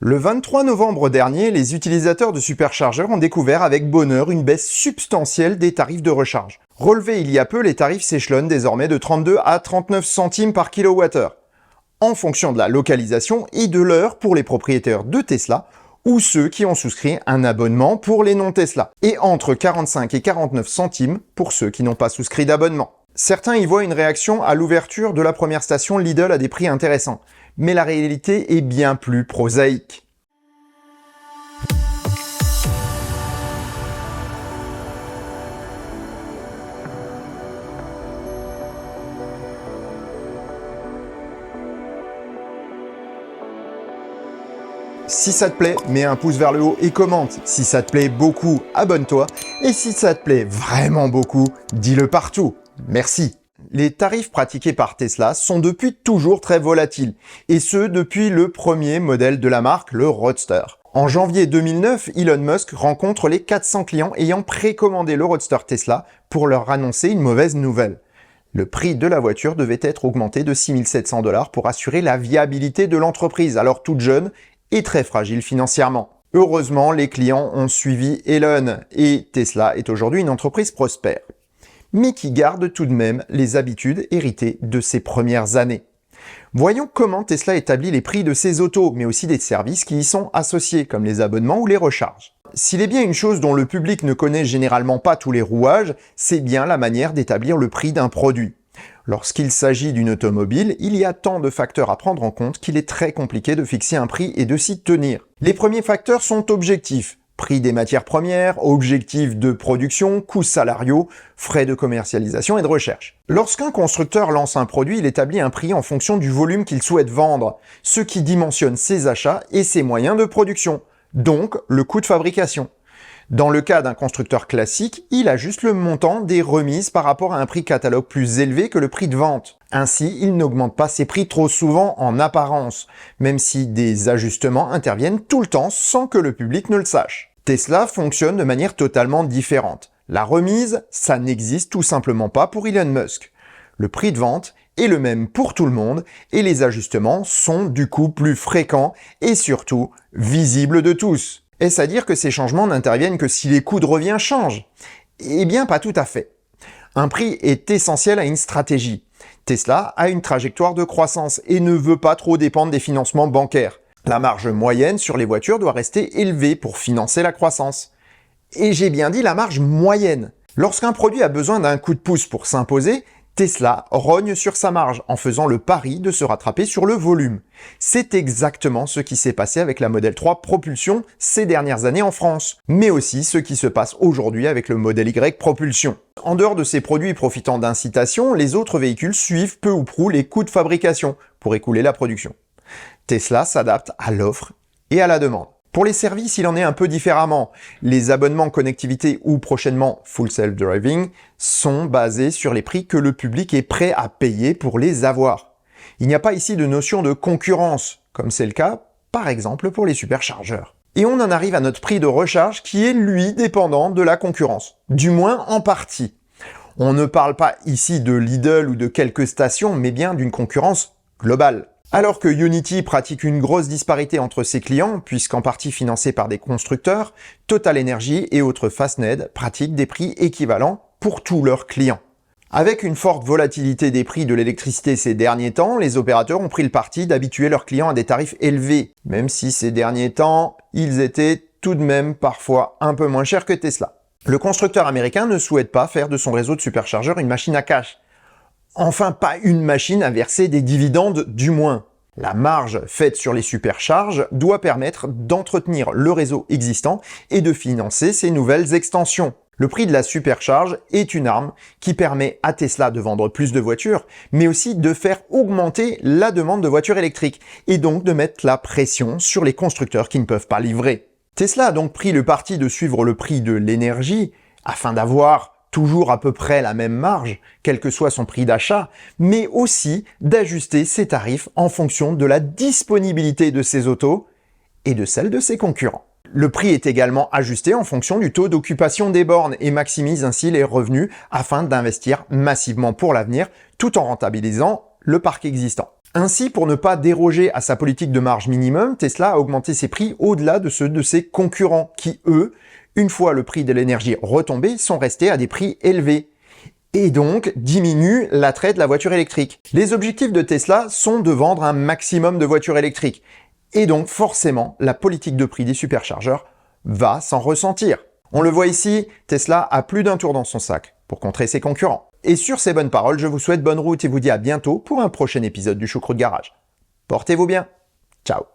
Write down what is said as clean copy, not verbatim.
Le 23 novembre dernier, les utilisateurs de superchargeurs ont découvert avec bonheur une baisse substantielle des tarifs de recharge. Relevés il y a peu, les tarifs s'échelonnent désormais de 32 à 39 centimes par kWh, en fonction de la localisation et de l'heure pour les propriétaires de Tesla ou ceux qui ont souscrit un abonnement pour les non-Tesla, et entre 45 et 49 centimes pour ceux qui n'ont pas souscrit d'abonnement. Certains y voient une réaction à l'ouverture de la première station Lidl à des prix intéressants, mais la réalité est bien plus prosaïque. Si ça te plaît, mets un pouce vers le haut et commente. Si ça te plaît beaucoup, abonne-toi. Et si ça te plaît vraiment beaucoup, dis-le partout. Merci. Les tarifs pratiqués par Tesla sont depuis toujours très volatiles, et ce depuis le premier modèle de la marque, le Roadster. En janvier 2009, Elon Musk rencontre les 400 clients ayant précommandé le Roadster Tesla pour leur annoncer une mauvaise nouvelle. Le prix de la voiture devait être augmenté de 6 700 $ pour assurer la viabilité de l'entreprise, alors toute jeune et très fragile financièrement. Heureusement, les clients ont suivi Elon et Tesla est aujourd'hui une entreprise prospère, mais qui garde tout de même les habitudes héritées de ses premières années. Voyons comment Tesla établit les prix de ses autos, mais aussi des services qui y sont associés, comme les abonnements ou les recharges. S'il est bien une chose dont le public ne connaît généralement pas tous les rouages, c'est bien la manière d'établir le prix d'un produit. Lorsqu'il s'agit d'une automobile, il y a tant de facteurs à prendre en compte qu'il est très compliqué de fixer un prix et de s'y tenir. Les premiers facteurs sont objectifs. Prix des matières premières, objectifs de production, coûts salariaux, frais de commercialisation et de recherche. Lorsqu'un constructeur lance un produit, il établit un prix en fonction du volume qu'il souhaite vendre, ce qui dimensionne ses achats et ses moyens de production, donc le coût de fabrication. Dans le cas d'un constructeur classique, il ajuste le montant des remises par rapport à un prix catalogue plus élevé que le prix de vente. Ainsi, il n'augmente pas ses prix trop souvent en apparence, même si des ajustements interviennent tout le temps sans que le public ne le sache. Tesla fonctionne de manière totalement différente. La remise, ça n'existe tout simplement pas pour Elon Musk. Le prix de vente est le même pour tout le monde et les ajustements sont du coup plus fréquents et surtout visibles de tous. Est-ce à dire que ces changements n'interviennent que si les coûts de revient changent? Eh bien, pas tout à fait. Un prix est essentiel à une stratégie. Tesla a une trajectoire de croissance et ne veut pas trop dépendre des financements bancaires. La marge moyenne sur les voitures doit rester élevée pour financer la croissance. Et j'ai bien dit la marge moyenne. Lorsqu'un produit a besoin d'un coup de pouce pour s'imposer, Tesla rogne sur sa marge en faisant le pari de se rattraper sur le volume. C'est exactement ce qui s'est passé avec la Model 3 Propulsion ces dernières années en France, mais aussi ce qui se passe aujourd'hui avec le Model Y Propulsion. En dehors de ces produits profitant d'incitation, les autres véhicules suivent peu ou prou les coûts de fabrication pour écouler la production. Tesla s'adapte à l'offre et à la demande. Pour les services, il en est un peu différemment. Les abonnements connectivité ou prochainement Full Self Driving sont basés sur les prix que le public est prêt à payer pour les avoir. Il n'y a pas ici de notion de concurrence, comme c'est le cas, par exemple, pour les superchargeurs. Et on en arrive à notre prix de recharge qui est, lui, dépendant de la concurrence, du moins en partie. On ne parle pas ici de Lidl ou de quelques stations, mais bien d'une concurrence globale. Alors que Ionity pratique une grosse disparité entre ses clients, puisqu'en partie financé par des constructeurs, Total Energy et autres Fastned pratiquent des prix équivalents pour tous leurs clients. Avec une forte volatilité des prix de l'électricité ces derniers temps, les opérateurs ont pris le parti d'habituer leurs clients à des tarifs élevés, même si ces derniers temps, ils étaient tout de même parfois un peu moins chers que Tesla. Le constructeur américain ne souhaite pas faire de son réseau de superchargeurs une machine à cash. Enfin, pas une machine à verser des dividendes, du moins. La marge faite sur les supercharges doit permettre d'entretenir le réseau existant et de financer ses nouvelles extensions. Le prix de la supercharge est une arme qui permet à Tesla de vendre plus de voitures, mais aussi de faire augmenter la demande de voitures électriques et donc de mettre la pression sur les constructeurs qui ne peuvent pas livrer. Tesla a donc pris le parti de suivre le prix de l'énergie afin d'avoir toujours à peu près la même marge, quel que soit son prix d'achat, mais aussi d'ajuster ses tarifs en fonction de la disponibilité de ses autos et de celle de ses concurrents. Le prix est également ajusté en fonction du taux d'occupation des bornes et maximise ainsi les revenus afin d'investir massivement pour l'avenir tout en rentabilisant le parc existant. Ainsi, pour ne pas déroger à sa politique de marge minimum, Tesla a augmenté ses prix au-delà de ceux de ses concurrents qui, eux, une fois le prix de l'énergie retombé, sont restés à des prix élevés. Et donc diminuent l'attrait de la voiture électrique. Les objectifs de Tesla sont de vendre un maximum de voitures électriques. Et donc forcément, la politique de prix des superchargeurs va s'en ressentir. On le voit ici, Tesla a plus d'un tour dans son sac pour contrer ses concurrents. Et sur ces bonnes paroles, je vous souhaite bonne route et vous dis à bientôt pour un prochain épisode du Choucroute Garage. Portez-vous bien. Ciao.